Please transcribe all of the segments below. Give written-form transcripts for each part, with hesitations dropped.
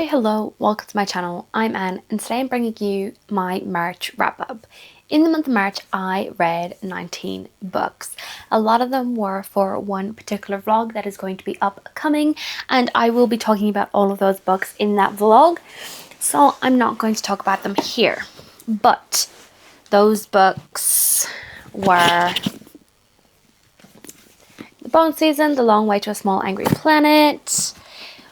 Hi, hello, welcome to my channel. I'm Anne and today I'm bringing you my March wrap up. In the month of March, I read 19 books. A lot of them were for one particular vlog that is going to be upcoming, and I will be talking about all of those books in that vlog. So I'm not going to talk about them here, but those books were The Bone Season, The Long Way to a Small Angry Planet.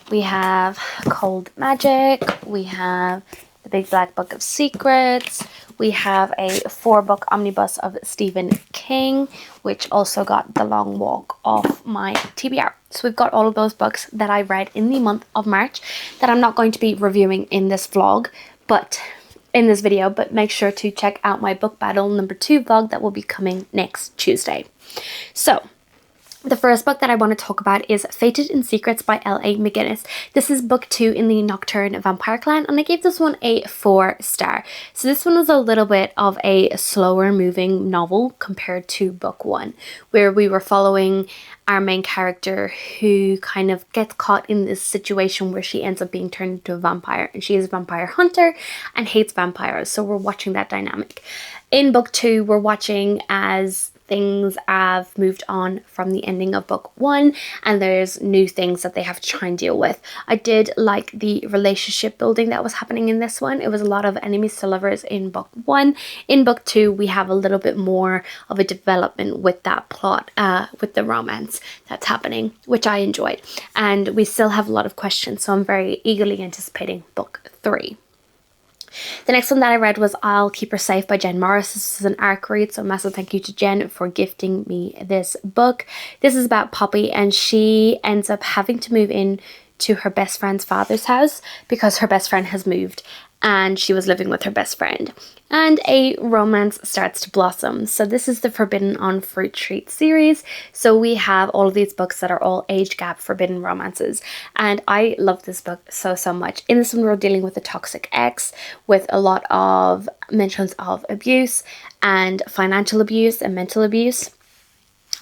We have Cold Magic, we have The Big Black Book of Secrets, we have a 4-book omnibus of Stephen King, which also got The Long Walk off my TBR. So we've got all of those books that I read in the month of March that I'm not going to be reviewing in this vlog, but in this video, but make sure to check out my book battle number 2 vlog that will be coming next Tuesday. So the first book that I want to talk about is Fated in Secrets by L.A. McGinnis. This is book 2 in the Nocturne Vampire Clan, and I gave this one a 4-star. So this one was a little bit of a slower moving novel compared to book 1, where we were following our main character who kind of gets caught in this situation where she ends up being turned into a vampire, and she is a vampire hunter and hates vampires. So we're watching that dynamic. In book 2, we're watching as things have moved on from the ending of book 1, and there's new things that they have to try and deal with. I did like the relationship building that was happening in this one. It was a lot of enemies to lovers in book 1. In book 2, we have a little bit more of a development with that plot, with the romance that's happening, which I enjoyed. And we still have a lot of questions, so I'm very eagerly anticipating book 3. The next one that I read was I'll Keep Her Safe by Jen Morris. This is an ARC read, so massive thank you to Jen for gifting me this book. This is about Poppy, and she ends up having to move in to her best friend's father's house because her best friend has moved and she was living with her best friend. And a romance starts to blossom. So this is the Forbidden on Fruit Street series. So we have all of these books that are all age gap forbidden romances. And I love this book so much. In this one, we're dealing with a toxic ex with a lot of mentions of abuse and financial abuse and mental abuse.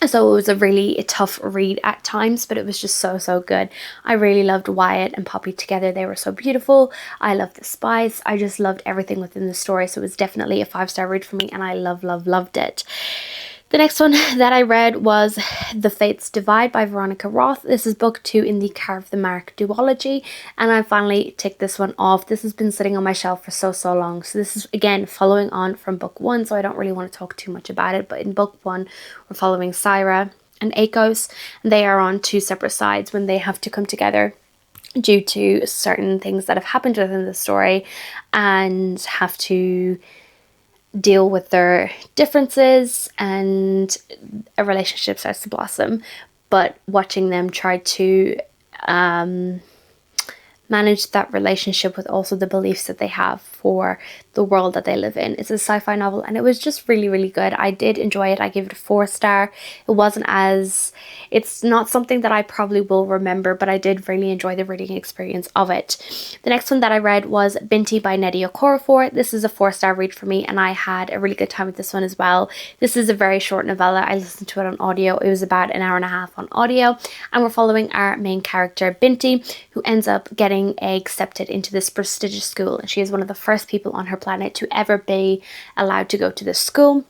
So it was a really tough read at times, but it was just so good. I really loved Wyatt and Poppy together. They were so beautiful. I loved the spice. I just loved everything within the story. So it was definitely a 5-star read for me, and I loved it. The next one that I read was The Fates Divide by Veronica Roth. This is book 2 in the Carve the Mark duology, and I finally ticked this one off. This has been sitting on my shelf for so long. So this is, again, following on from book 1, so I don't really want to talk too much about it. But in book 1, we're following Syra and Akos, and they are on 2 separate sides when they have to come together due to certain things that have happened within the story and have to deal with their differences, and a relationship starts to blossom. But watching them try to manage that relationship with also the beliefs that they have for the world that they live in. It's a sci-fi novel, and it was just really good. I did enjoy it. I gave it a 4-star. It's not something that I probably will remember, but I did really enjoy the reading experience of it. The next one that I read was Binti by Nnedi Okorafor. This is a 4-star read for me, and I had a really good time with this one as well. This is a very short novella. I listened to it on audio. It was about an hour and a half on audio, and we're following our main character Binti, who ends up getting accepted into this prestigious school, and she is one of the first people on her planet to ever be allowed to go to this school.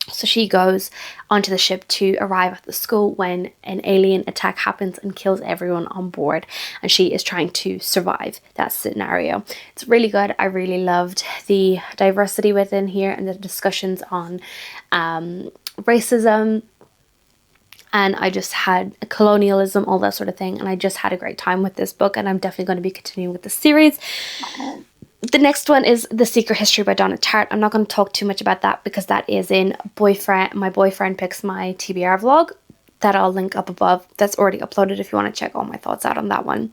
So she goes onto the ship to arrive at the school when an alien attack happens and kills everyone on board, and she is trying to survive that scenario. It's really good. I really loved the diversity within here and the discussions on racism, and I just had colonialism, all that sort of thing, and I just had a great time with this book, and I'm definitely going to be continuing with the series. The next one is The Secret History by Donna Tartt. I'm not going to talk too much about that because that is in My Boyfriend Picks My TBR vlog that I'll link up above. That's already uploaded if you want to check all my thoughts out on that one.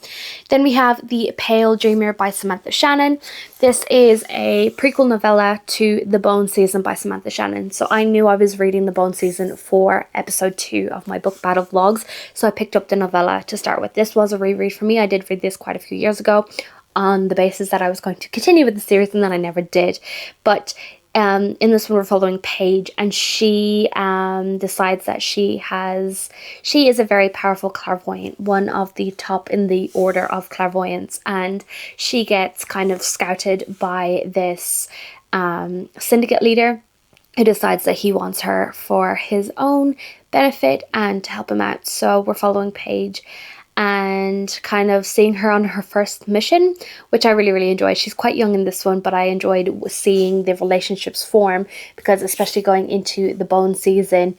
Then we have The Pale Dreamer by Samantha Shannon. This is a prequel novella to The Bone Season by Samantha Shannon. So I knew I was reading The Bone Season for episode 2 of my book battle vlogs, so I picked up the novella to start with. This was a reread for me. I did read this quite a few years ago on the basis that I was going to continue with the series, and then I never did. But In this one, we're following Paige, and she decides that she is a very powerful clairvoyant, one of the top in the order of clairvoyants, and she gets kind of scouted by this syndicate leader who decides that he wants her for his own benefit and to help him out. So we're following Paige and kind of seeing her on her first mission, which I really, really enjoyed. She's quite young in this one, but I enjoyed seeing the relationships form, because especially going into the bone season,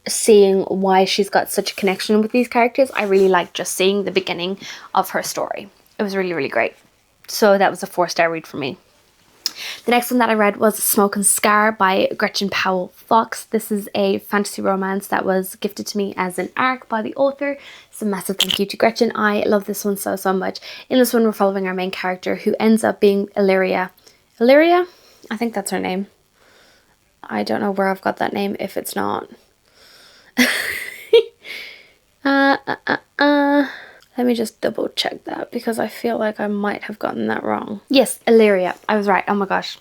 seeing why she's got such a connection with these characters, I really liked just seeing the beginning of her story. It was really, really great. So that was a 4-star read for me. The next one that I read was Smoke and Scar by Gretchen Powell Fox. This is a fantasy romance that was gifted to me as an ARC by the author. So massive thank you to Gretchen. I love this one so, so much. In this one, we're following our main character, who ends up being Illyria. Illyria? I think that's her name. I don't know where I've got that name if it's not. Let me just double check that, because I feel like I might have gotten that wrong. Yes, Illyria. I was right. Oh my gosh.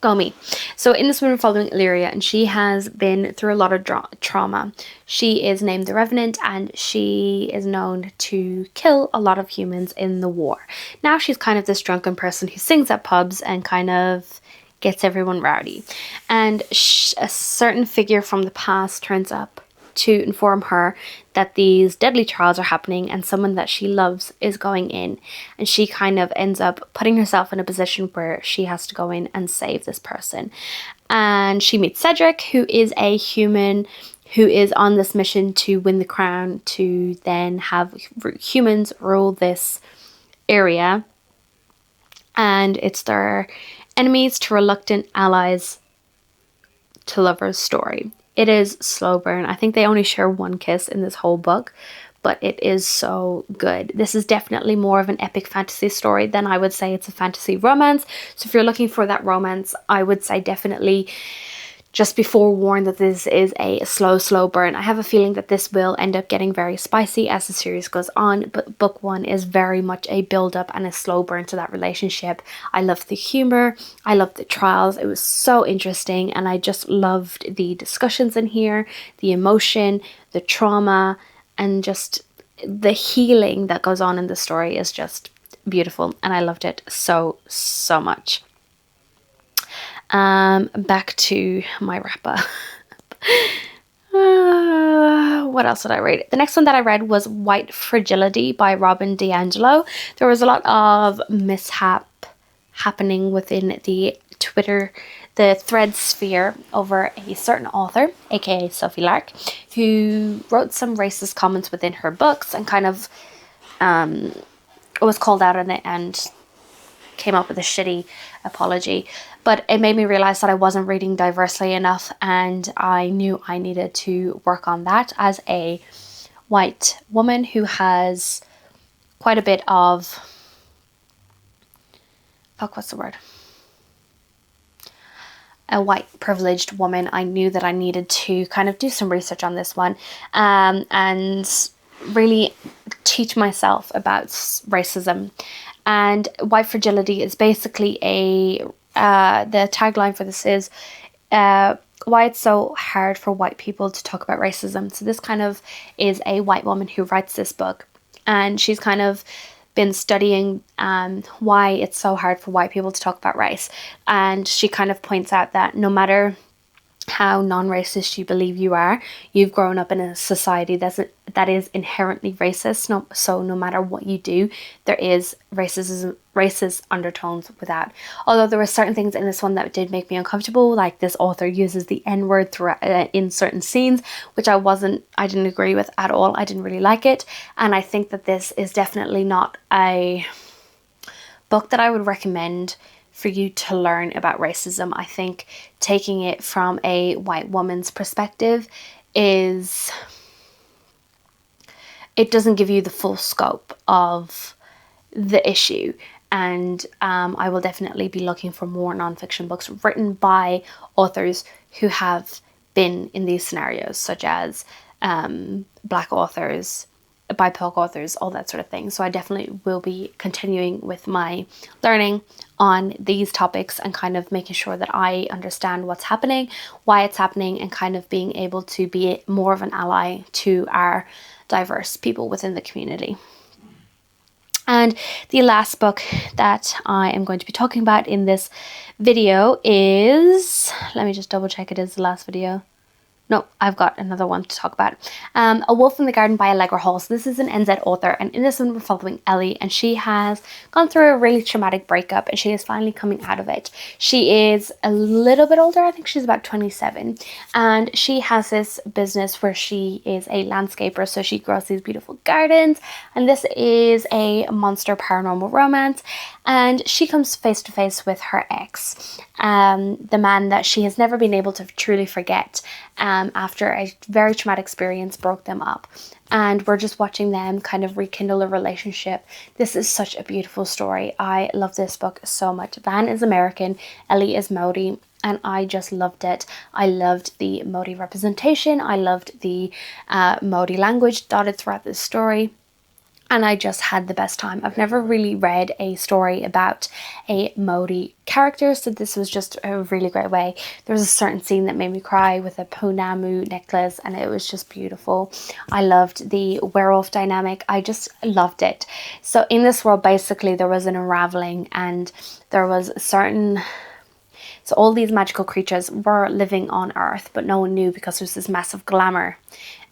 Go me. So in this one, we're following Illyria, and she has been through a lot of trauma. She is named the Revenant, and she is known to kill a lot of humans in the war. Now she's kind of this drunken person who sings at pubs and kind of gets everyone rowdy. And a certain figure from the past turns up to inform her that these deadly trials are happening and someone that she loves is going in, and she kind of ends up putting herself in a position where she has to go in and save this person. And she meets Cedric, who is a human who is on this mission to win the crown, to then have humans rule this area, and it's their enemies to reluctant allies to lovers story. It is slow burn. I think they only share one kiss in this whole book, but it is so good. This is definitely more of an epic fantasy story than I would say it's a fantasy romance. So if you're looking for that romance, I would say definitely just be forewarned that this is a slow burn. I have a feeling that this will end up getting very spicy as the series goes on, but book 1 is very much a build up and a slow burn to that relationship. I loved the humor, I loved the trials, it was so interesting, and I just loved the discussions in here, the emotion, the trauma, and just the healing that goes on in the story is just beautiful, and I loved it so much. Back to my wrap up. What else did I read? The next one that I read was White Fragility by Robin DiAngelo. There was a lot of mishap happening within the thread sphere over a certain author, aka Sophie Lark, who wrote some racist comments within her books and kind of was called out on it and came up with a shitty apology. But it made me realize that I wasn't reading diversely enough, and I knew I needed to work on that as a white woman who has quite a bit of a white privileged woman. I knew that I needed to kind of do some research on this one, and really teach myself about racism. And White Fragility is basically the tagline for this is why it's so hard for white people to talk about racism. So this kind of is a white woman who writes this book, and she's kind of been studying why it's so hard for white people to talk about race. And she kind of points out that no matter how non-racist you believe you are, you've grown up in a society that is inherently racist. So no matter what you do, there is racist undertones with that. Although there were certain things in this one that did make me uncomfortable, like this author uses the N-word in certain scenes, which I didn't agree with at all. I didn't really like it, and I think that this is definitely not a book that I would recommend for you to learn about racism. I think taking it from a white woman's perspective it doesn't give you the full scope of the issue. And I will definitely be looking for more nonfiction books written by authors who have been in these scenarios, such as Black authors, BIPOC authors, all that sort of thing. So I definitely will be continuing with my learning on these topics and kind of making sure that I understand what's happening, why it's happening, and kind of being able to be more of an ally to our diverse people within the community. And the last book that I am going to be talking about in this video is, let me just double check it is the last video. No, I've got another one to talk about. A Wolf in the Garden by Allegra Hall. So this is an NZ author, and in this one we're following Ellie, and she has gone through a really traumatic breakup, and she is finally coming out of it. She is a little bit older, I think she's about 27, and she has this business where she is a landscaper, so she grows these beautiful gardens, and this is a monster paranormal romance, and she comes face to face with her ex, the man that she has never been able to truly forget. After a very traumatic experience broke them up, and we're just watching them kind of rekindle a relationship. This is such a beautiful story. I love this book so much. Van is American, Ellie is Maori, and I just loved it. I loved the Maori representation. I loved the Maori language dotted throughout this story. And I just had the best time. I've never really read a story about a Maori character, so this was just a really great way. There was a certain scene that made me cry with a pounamu necklace, and it was just beautiful. I loved the werewolf dynamic. I just loved it. So in this world, basically, there was an unraveling, and there was a certain... So all these magical creatures were living on Earth, but no one knew because there's this massive glamour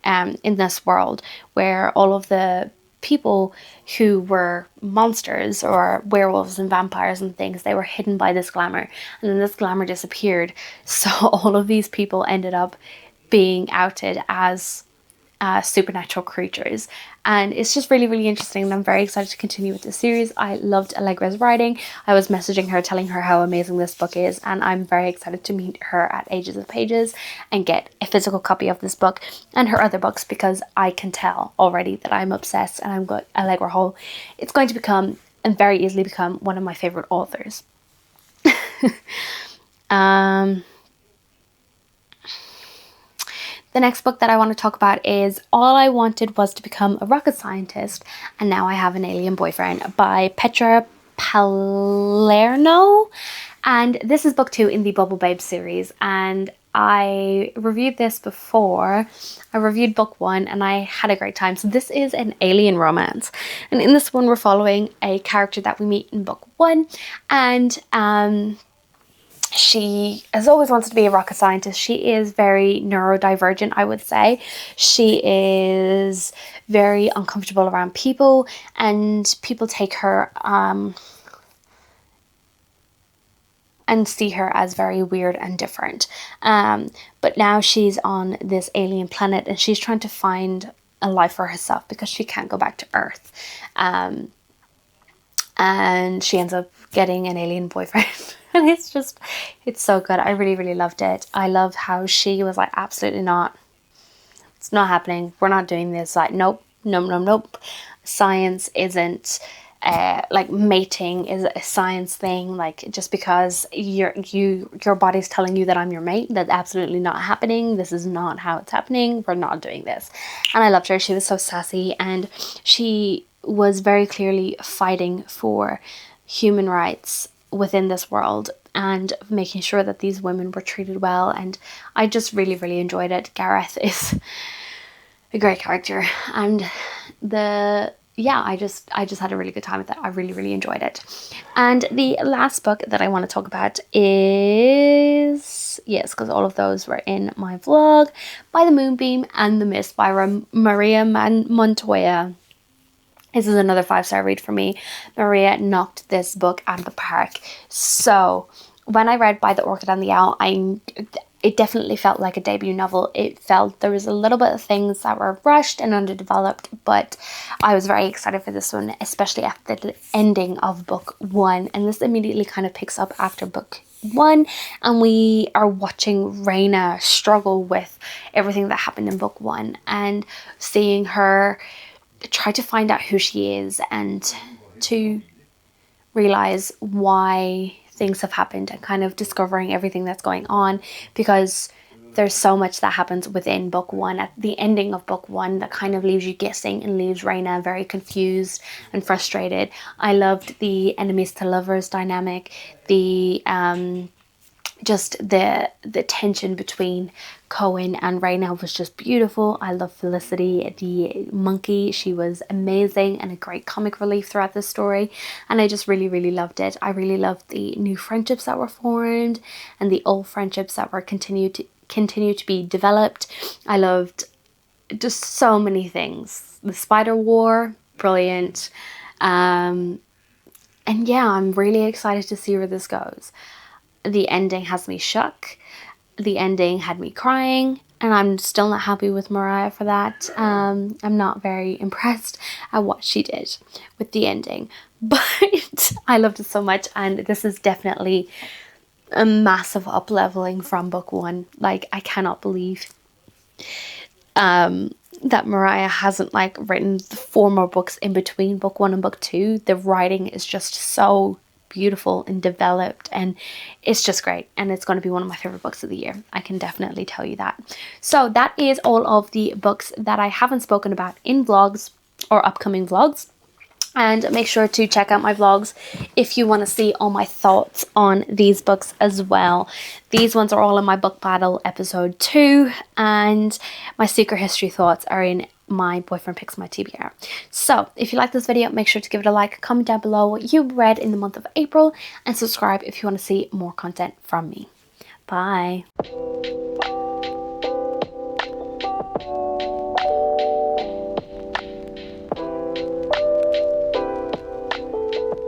in this world where all of the people who were monsters or werewolves and vampires and things, they were hidden by this glamour, and then this glamour disappeared, so all of these people ended up being outed as supernatural creatures, and it's just really, really interesting, and I'm very excited to continue with this series. I loved Allegra's writing. I was messaging her telling her how amazing this book is, and I'm very excited to meet her at Ages of Pages and get a physical copy of this book and her other books, because I can tell already that I'm obsessed, and I'm going Allegra Hall. It's going to become, and very easily become, one of my favorite authors. The next book that I want to talk about is All I Wanted Was to Become a Rocket Scientist, and Now I Have an Alien Boyfriend by Petra Palerno. And this is book 2 in the Bubble Babe series, and I reviewed this before. I reviewed book 1 and I had a great time. So this is an alien romance, and in this one we're following a character that we meet in book 1, and she has always wanted to be a rocket scientist. She is very neurodivergent, I would say. She is very uncomfortable around people, and people take her and see her as very weird and different. But now she's on this alien planet, and she's trying to find a life for herself because she can't go back to Earth. And she ends up getting an alien boyfriend. And it's so good. I really, really loved it. I loved how she was like, absolutely not. It's not happening. We're not doing this. Like, nope. Science isn't, like mating is a science thing. Like, just because your body's telling you that I'm your mate, that's absolutely not happening. This is not how it's happening. We're not doing this. And I loved her. She was so sassy, and she was very clearly fighting for human rights within this world and making sure that these women were treated well, and I just really, really enjoyed it. Gareth is a great character, and I just had a really good time with it. I really, really enjoyed it. And the last book that I want to talk about is, yes, because all of those were in my vlog, By the Moonbeam and the Mist by Maria Montoya. This is another 5-star read for me. Maria knocked this book out of the park. So when I read By the Orchid and the Owl, it definitely felt like a debut novel. It felt there was a little bit of things that were rushed and underdeveloped, but I was very excited for this one, especially after the ending of book 1. And this immediately kind of picks up after book 1, and we are watching Raina struggle with everything that happened in book 1 and seeing her try to find out who she is and to realize why things have happened, and kind of discovering everything that's going on, because there's so much that happens within book one, at the ending of book one, that kind of leaves you guessing and leaves Raina very confused and frustrated. I loved the enemies to lovers dynamic, the just the tension between Cohen and Raina was just beautiful. I love Felicity, the monkey. She was amazing and a great comic relief throughout the story, and I just really loved it. I really loved the new friendships that were formed and the old friendships that were continue to be developed. I loved just so many things. The spider war, brilliant. And yeah, I'm really excited to see where this goes. The ending has me shook. The ending had me crying, and I'm still not happy with Mariah for that. I'm not very impressed at what she did with the ending, but I loved it so much, and this is definitely a massive up leveling from book one. Like, I cannot believe that Mariah hasn't like written 4 more books in between book one and book two. The writing is just so beautiful and developed, and it's just great, and it's going to be one of my favorite books of the year. I can definitely tell you that. So that is all of the books that I haven't spoken about in vlogs or upcoming vlogs. And make sure to check out my vlogs if you want to see all my thoughts on these books as well. These ones are all in my book battle episode 2, and my secret history thoughts are in my boyfriend picks my TBR. So if you like this video, make sure to give it a like, comment down below what you read in the month of April, and subscribe if you want to see more content from me. Bye.